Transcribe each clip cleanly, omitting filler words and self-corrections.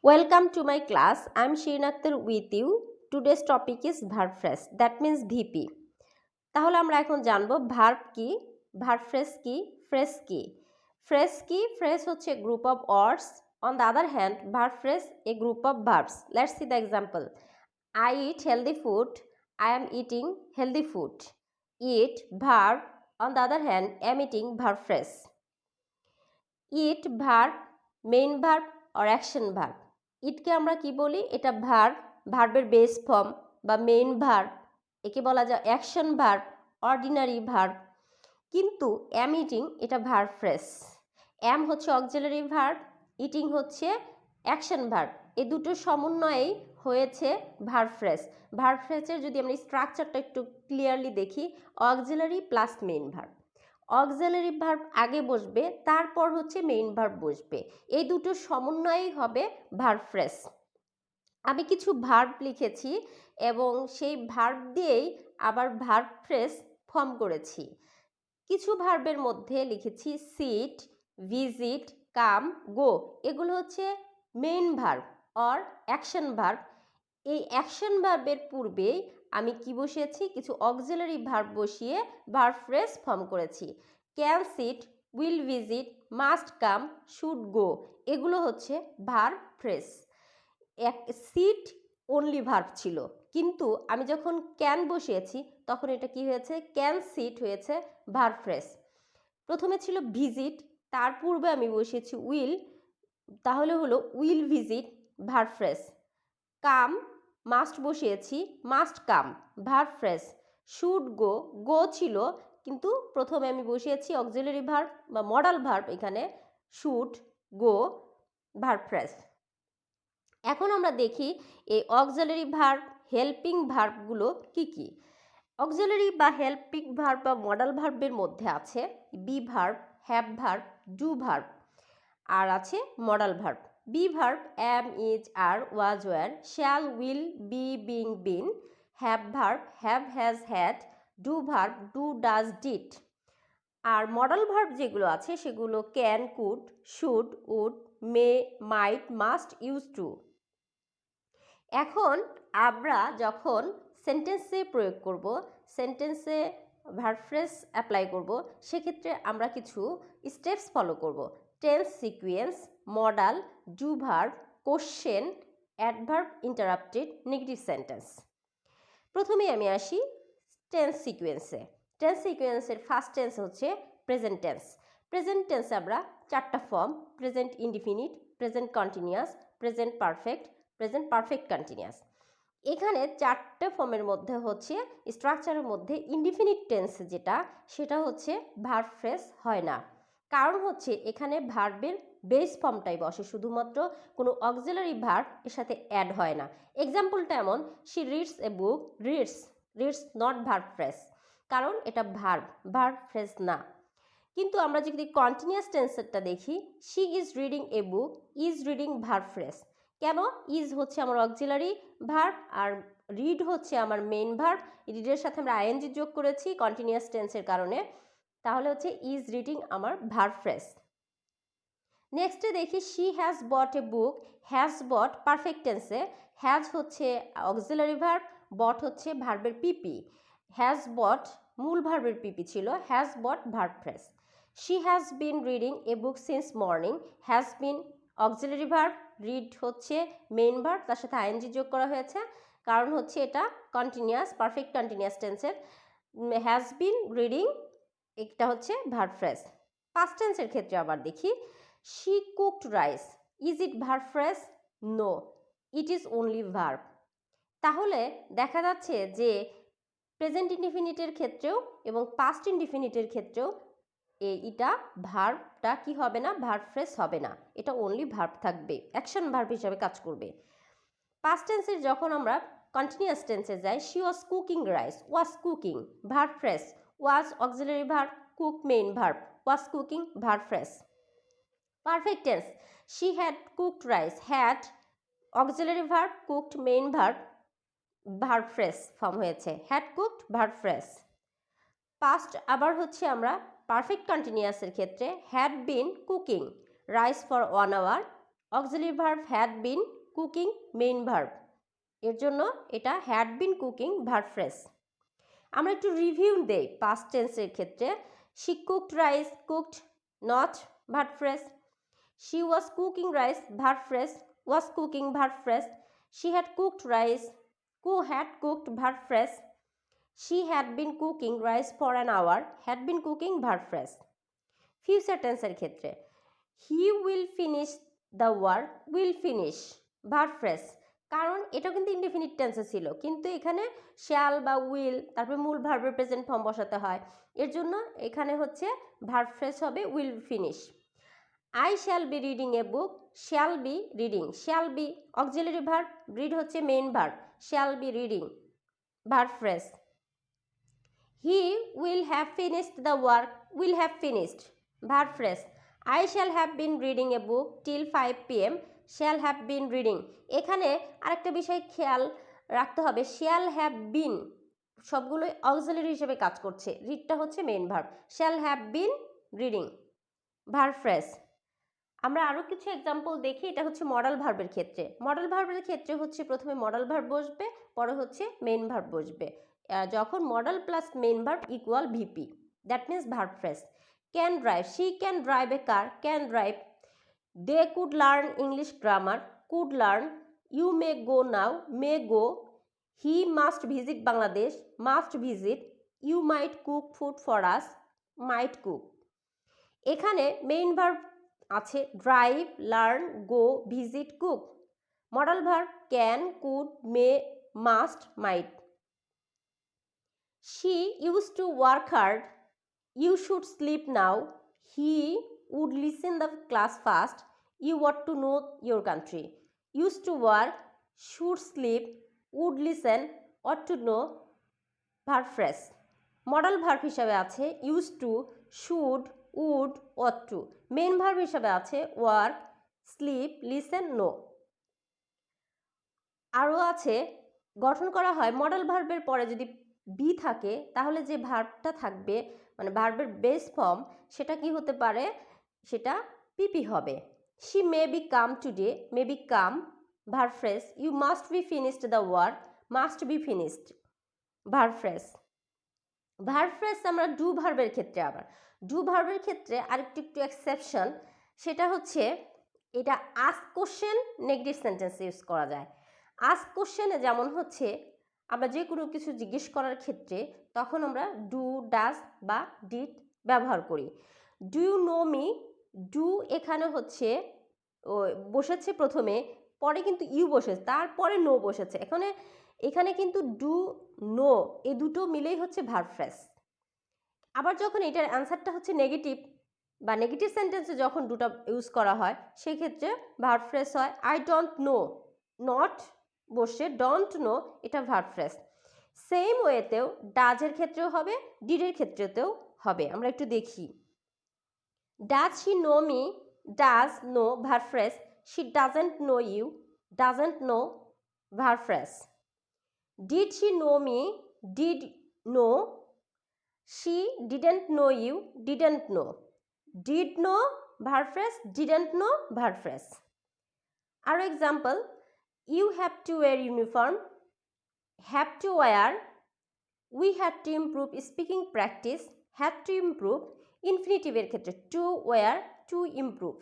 Welcome to my class. I'm Shirin Akhtar with you. Today's topic is verb phrase. That means VP. তাহলে আমরা এখন জানবো verb কি, verb phrase কি, phrase কি। ফ্রেজ কি? ফ্রেজ হচ্ছে group of words. On the other hand, verb phrase a group of verbs. Let's see the example. I eat healthy food. I am eating healthy food. Eat verb. On the other hand, am eating verb phrase. Eat verb, main verb or action verb. ইটকে আমরা কি বলি? এটা verb, ভার্বের base form বা main verb. একে বলা যায় অ্যাকশন ভার্ব, অর্ডিনারি ভার্ব। কিন্তু অ্যাম ইটিং এটা ভার্ব ফ্রেজ। অ্যাম হচ্ছে অক্সিলারি ভার্ব, ইটিং হচ্ছে অ্যাকশন ভার্ব। এই দুটো সমন্বয়েই হয়েছে ভার্ব ফ্রেজ। ভার্ব ফ্রেজের যদি আমরা স্ট্রাকচারটা একটু ক্লিয়ারলি দেখি, auxiliary plus main verb. Auxiliary verb আগে বসবে, তারপর হচ্ছে মেইন ভার্ব বসবে। এই দুটো সমন্বয়ই হবে ভার্ব ফ্রেজ। আমি কিছু ভার্ব লিখেছি এবং সেই ভার্ব দিয়েই আবার ভার্ব ফ্রেজ ফর্ম করেছি। কিছু ভার্বের মধ্যে লিখেছি সিট, ভিজিট, কাম, গো। এগুলো হচ্ছে main verb or action verb. এই অ্যাকশন ভার্বের পূর্বেই আমি কি বসিয়েছি? কিছু অক্সিলারি ভার্ব বসিয়ে ভার্ব ফ্রেজ ফর্ম করেছি। Can sit, will visit, must come, should go. এগুলো হচ্ছে ভার্ব ফ্রেজ। এক সিট অনলি ভার্ব ছিল, কিন্তু আমি যখন ক্যান বসিয়েছি তখন এটা কি হয়েছে? ক্যান সিট হয়েছে ভার্ব ফ্রেজ। প্রথমে ছিল ভিজিট, তার পূর্বে আমি বসিয়েছি উইল, তাহলে হলো will visit verb phrase. Come, must বসিয়েছি, must come verb phrase. Should go, go ছিল কিন্তু প্রথমে আমি বসিয়েছি অক্সিলারি ভার্ব বা মডাল ভার্ব, এখানে শুড গো ভার্ব ফ্রেজ। এখন আমরা দেখি এই অক্সিলারি ভার্ব, হেল্পিং ভার্বগুলো কি কি। অক্সিলারি বা হেল্পিং ভার্ব বা মডাল ভার্বের মধ্যে আছে be verb, have verb, do verb, আর আছে modal verb. Be verb am, is, are, was, were, shall, will, be, being, been. Have verb have, has, had. Do verb do, does, did. আর modal verb যেগুলো আছে সেগুলো can, could, should, would, may, might, must, use to. এখন আমরা যখন সেন্টেন্সে প্রয়োগ করব, সেন্টেন্সে ভার্ব ফ্রেজ অ্যাপ্লাই করব, সেক্ষেত্রে আমরা কিছু স্টেপস ফলো করব। Tense sequence, modal, do verb, question, adverb, interrupted, negative sentence. প্রথমেই আমি আসি টেন্স সিকুয়েন্সে। টেন্স সিকুয়েন্সের ফার্স্ট টেন্স হচ্ছে প্রেজেন্ট টেন্স। প্রেজেন্ট টেন্সে আমরা চারটা form: present indefinite, present continuous, present perfect, present perfect continuous. এখানে চারটে ফর্মের মধ্যে হচ্ছে স্ট্রাকচারের মধ্যে ইনডিফিনিট টেন্স যেটা, সেটা হচ্ছে ভার্ব ফ্রেজ হয় না। কারণ হচ্ছে এখানে ভার্বের বেস ফর্মটাই বসে, শুধুমাত্র কোনো অক্সিলারি ভার্ব এর সাথে অ্যাড হয় না। এক্সাম্পলটা এমন: she reads a book, reads, reads not verb phrase, কারণ এটা ভার্ব, ভার্ব ফ্রেজ না। কিন্তু আমরা যদি কন্টিনিউয়াস টেন্সেরটা দেখি, she is reading a book, is reading verb phrase. কেন? ইজ হচ্ছে আমার অক্সিলারি ভার্ব আর রিড হচ্ছে আমার মেইন ভার্ব। রিডের সাথে আমরা আইএনজি যোগ করেছি কন্টিনিউয়াস টেন্সের কারণে, তাহলে হচ্ছে ইজ রিডিং আমার ভার্ব ফ্রেজ। নেক্সটে দেখি she has bought a book, has bought perfect টেন্সে। হ্যাজ হচ্ছে অক্সিলারি ভার্ব, বট হচ্ছে ভার্বের পিপি। হ্যাজ বট মূল ভার্বের পিপি ছিল, has bought verb phrase. She has been reading a book since morning, has been auxiliary verb, read হচ্ছে main verb, তার সাথে আইএনজি যোগ করা হয়েছে কারণ হচ্ছে এটা কন্টিনিউয়াস, পারফেক্ট কন্টিনিউয়াস টেন্সের। হ্যাজ বিন রিডিং এটা হচ্ছে ভার্ব ফ্রেজ। পাস্ট টেন্সের ক্ষেত্রে আবার দেখি, she cooked rice, is it verb phrase? No, it is only verb. তাহলে দেখা যাচ্ছে যে প্রেজেন্ট ইনডিফিনিটের ক্ষেত্রেও এবং পাস্ট ইনডিফিনিটের ক্ষেত্রেও এটা ভার্বটা কি হবে না? ভার্ব ফ্রেজ হবে না, এটা অনলি ভার্ব থাকবে, অ্যাকশন ভার্ব হিসাবে কাজ করবে। পাস্ট টেন্সের যখন আমরা কন্টিনিউয়াস টেন্সে যাই, she was cooking rice, was cooking verb phrase, was auxiliary verb, cook main verb, was cooking verb phrase. Perfect tense, she had cooked rice, had auxiliary verb, cooked main verb, verb phrase form হয়েছে, had cooked verb phrase. Past আবার হচ্ছে আমরা perfect কন্টিনিউয়াসের ক্ষেত্রে had been cooking rice for 1 hour, auxiliary verb had been, cooking main verb, এর জন্য এটা had been cooking verb phrase. আমরা একটু রিভিউ দেই পাস্ট টেন্সের ক্ষেত্রে। She cooked rice, cooked not verb phrase. She was cooking rice verb phrase, was cooking verb phrase. She had cooked rice, had cooked verb phrase. She had been cooking rice for an hour, had been cooking verb phrase. Future tense এর ক্ষেত্রে he will finish the work, will finish verb phrase, কারণ এটা কিন্তু indefinite টেন্সে ছিল, কিন্তু এখানে shall বা will তারপরে মূল ভার্বের প্রেজেন্ট ফর্ম বসাতে হয়, এর জন্য এখানে হচ্ছে ভার্ব ফ্রেজ হবে will finish. I shall be reading a book, shall be reading, shall be auxiliary verb, read হচ্ছে main verb, shall be reading verb phrase. He will have finished the work, will have finished verb phrase. I shall have been reading a book till 5 p.m, shall have been reading। এখানে আরেকটা বিষয় খেয়াল রাখতে হবে, shall have been সবগুলোই auxiliary হিসেবে কাজ করছে, রিডটা হচ্ছে main verb, shall have been reading verb phrase। আমরা আরও কিছু এক্সাম্পল দেখি, এটা হচ্ছে মডাল ভার্বের ক্ষেত্রে। মডাল ভার্বের ক্ষেত্রে হচ্ছে প্রথমে মডাল ভার্ব বসবে, পরে হচ্ছে মেইন ভার্ব বসবে। যখন modal plus main verb equal VP, that means verb phrase. Can drive, she can drive a car, can drive. They could learn English grammar, could learn. You may go now, may go. He must visit Bangladesh, must visit. You might cook food for us, might cook. এখানে main verb আছে drive, learn, go, visit, cook. Modal verb can, could, may, must, might. She use to work hard, you should sleep now. He would listen the class fast, you want to know your country. Use to work, should sleep, would listen, want to know verb phrase. Modal verb হিসাবে আছে use to, should, would, want to. Main verb হিসাবে আছে work, slip, listen, no. আরও আছে গঠন করা হয় modal ভার্বের পরে যদি বি থাকে তাহলে যে ভার্বটা থাকবে মানে ভার্বের বেস ফর্ম সেটা কি হতে পারে, সেটা পিপি হবে। She may be come today, may be come verb phrase. You must be finished the work, must be finished verb phrase. Verb phrase আমরা ডু ভার্বের ক্ষেত্রে, আবার ডু ভার্বের ক্ষেত্রে আরেকটু এক্সেপশন, সেটা হচ্ছে এটা ask question negative sentence use করা যায়। আস্ক কোশ্চেনে যেমন হচ্ছে আমরা যে কোনো কিছু জিজ্ঞেস করার ক্ষেত্রে তখন আমরা ডু, ডাজ বা ডিড ব্যবহার করি। Do you know me, do এখানে হচ্ছে বসেছে প্রথমে, পরে কিন্তু ইউ বসেছে, তারপরে নো বসেছে। এখানে কিন্তু ডু, নো এই দুটো মিলেই হচ্ছে ভার্ব ফ্রেজ। আবার যখন এটার অ্যান্সারটা হচ্ছে নেগেটিভ বা নেগেটিভ সেন্টেন্সে যখন দুটো ইউজ করা হয় সেক্ষেত্রে ভার্ব ফ্রেজ হয় আই ডোন্ট নো, নট বসে ডোন্ট নো, এটা ভার্ব ফ্রেজ। সেম ওয়েতেও ডাজের ক্ষেত্রেও হবে, ডিডের ক্ষেত্রেতেও হবে। আমরা একটু দেখি। Does she know me, does know verb phrase. She doesn't know you, doesn't know verb phrase. Did she know me, did know. She didn't know you, didn't know. Did know verb phrase, didn't know verb phrase. Our example, you have to wear uniform, have to wear. We had to improve speaking practice, had to improve. Infinitive এর ক্ষেত্রে to wear, to improve.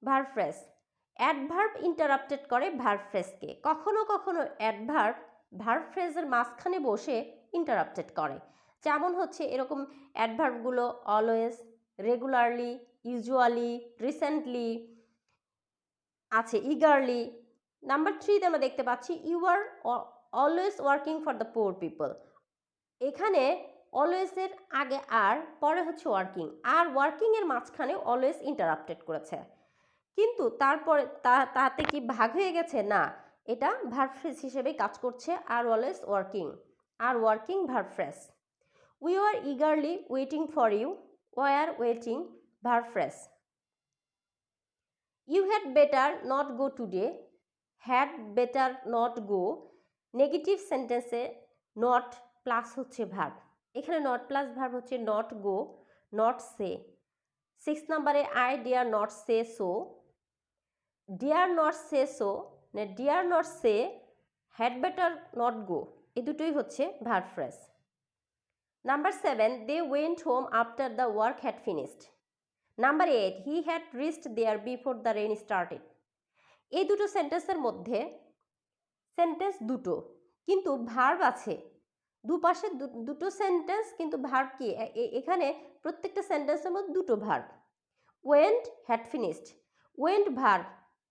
Verb phrase. Adverb interrupted করে verb phrase কে। কখনো কখনো adverb verb phrase এর মাঝখানে বসে interrupted করে। যেমন হচ্ছে এরকম অ্যাডভার্বগুলো অলওয়েজ, রেগুলারলি, ইউজুয়ালি, রিসেন্টলি আছে, ইগারলি। নাম্বার 3তে আমরা দেখতে পাচ্ছি you are always working for the poor people. এখানে অলওয়েজের আগে আর, পরে হচ্ছে ওয়ার্কিং, আর ওয়ার্কিংয়ের মাঝখানে অলওয়েজ ইন্টারাপ্টেড করেছে, কিন্তু তারপরে তাতে কি ভাগ হয়ে গেছে? না, এটা ভার্ব ফ্রেজ হিসেবে কাজ করছে। Are always working, are working verb phrase. We were eagerly waiting for you, were waiting verb phrase. You had better not go today, had better not go। Negative সেন্টেন্সে নট প্লাস হচ্ছে verb, এখানে not plus verb হচ্ছে not go, not say. 6 নম্বরে I dare not say so, dare not say so, dare not say, had better not go, এই দুটোই হচ্ছে verb phrase. Number 7, they went home after the work had finished. Number 8, he had reached there before the rain started. এই দুটো সেন্টেন্সের মধ্যে sentence দুটো, কিন্তু verb আছে দুপাশে, দুটো সেন্টেন্স, কিন্তু ভার্ব কি এখানে প্রত্যেকটা সেন্টেন্সের মধ্যে দুটো verb. Went, had finished. Went verb,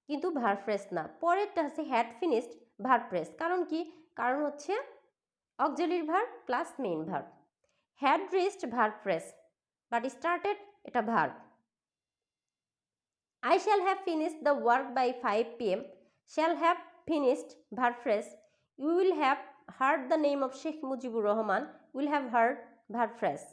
কিন্তু ভার্ব ফ্রেজ না। পরেরটা হচ্ছে হ্যাড ফিনিশড ভার্ব ফ্রেজ। কারণ কি? কারণ হচ্ছে auxiliary verb plus main verb. Had reached verb phrase, but started এটা verb. I shall have finished the work by 5 p.m. Shall have finished verb phrase. You will have heard the name of Sheikh Mujibur Rahman. Will have heard verb phrase.